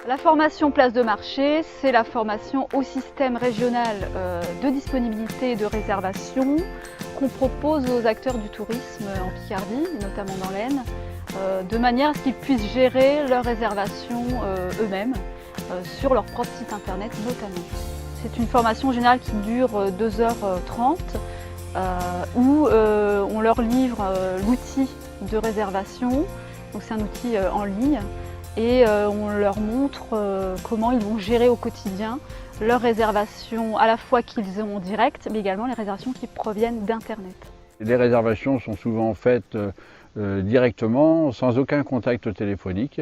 La formation place de marché, c'est la formation au système régional de disponibilité et de réservation qu'on propose aux acteurs du tourisme en Picardie, notamment dans l'Aisne, de manière à ce qu'ils puissent gérer leurs réservations eux-mêmes sur leur propre site internet notamment. C'est une formation générale qui dure 2h30 où on leur livre l'outil de réservation, donc c'est un outil en ligne, et on leur montre comment ils vont gérer au quotidien leurs réservations, à la fois qu'ils ont en direct, mais également les réservations qui proviennent d'Internet. Les réservations sont souvent faites directement, sans aucun contact téléphonique.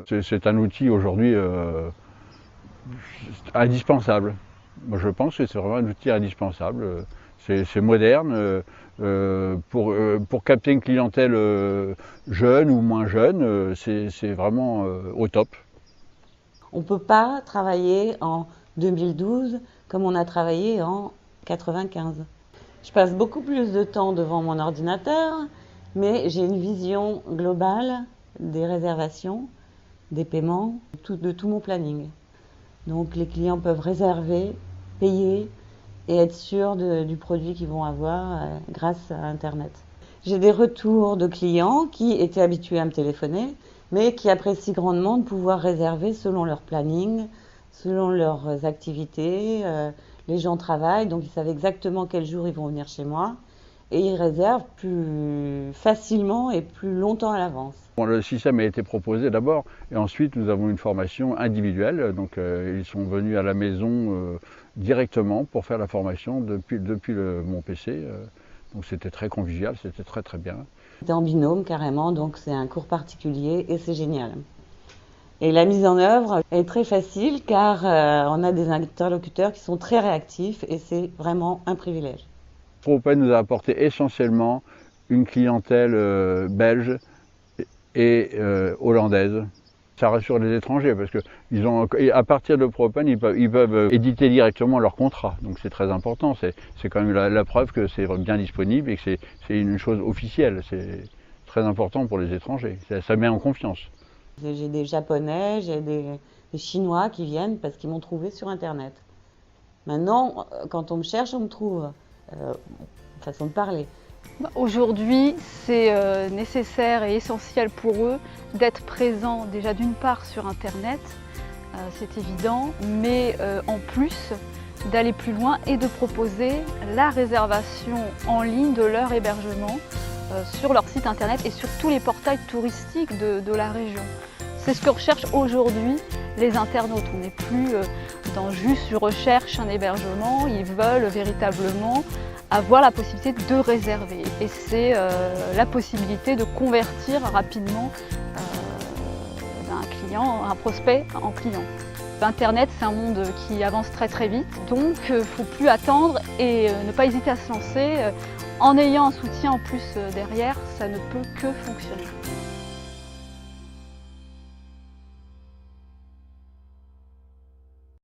C'est un outil aujourd'hui indispensable. Moi, je pense que c'est vraiment un outil indispensable. C'est moderne. Pour capter une clientèle jeune ou moins jeune, c'est vraiment au top. On ne peut pas travailler en 2012 comme on a travaillé en 1995. Je passe beaucoup plus de temps devant mon ordinateur, mais j'ai une vision globale des réservations, des paiements, de tout mon planning. Donc les clients peuvent réserver, payer et être sûrs du produit qu'ils vont avoir grâce à Internet. J'ai des retours de clients qui étaient habitués à me téléphoner, mais qui apprécient grandement de pouvoir réserver selon leur planning, selon leurs activités. Les gens travaillent, donc ils savent exactement quel jour ils vont venir chez moi. Et ils réservent plus facilement et plus longtemps à l'avance. Bon, le système a été proposé d'abord, et ensuite nous avons une formation individuelle. Donc ils sont venus à la maison directement pour faire la formation depuis mon PC. Donc c'était très convivial, c'était très bien. C'était en binôme carrément, donc c'est un cours particulier et c'est génial. Et la mise en œuvre est très facile car on a des interlocuteurs qui sont très réactifs et c'est vraiment un privilège. ProOpen nous a apporté essentiellement une clientèle belge et hollandaise. Ça rassure les étrangers parce que à partir de ProOpen, ils peuvent éditer directement leur contrat. Donc c'est très important. C'est quand même la preuve que c'est bien disponible et que c'est une chose officielle. C'est très important pour les étrangers. Ça met en confiance. J'ai des Japonais, j'ai des Chinois qui viennent parce qu'ils m'ont trouvé sur Internet. Maintenant, quand on me cherche, on me trouve. Façon de parler. Aujourd'hui, c'est nécessaire et essentiel pour eux d'être présents déjà d'une part sur Internet, c'est évident, mais en plus d'aller plus loin et de proposer la réservation en ligne de leur hébergement sur leur site Internet et sur tous les portails touristiques de la région. C'est ce que recherchent aujourd'hui les internautes. On n'est plus dans juste une recherche, un hébergement, ils veulent véritablement avoir la possibilité de réserver. Et c'est la possibilité de convertir rapidement un prospect en client. Internet, c'est un monde qui avance très vite, donc il ne faut plus attendre et ne pas hésiter à se lancer. En ayant un soutien en plus derrière, ça ne peut que fonctionner.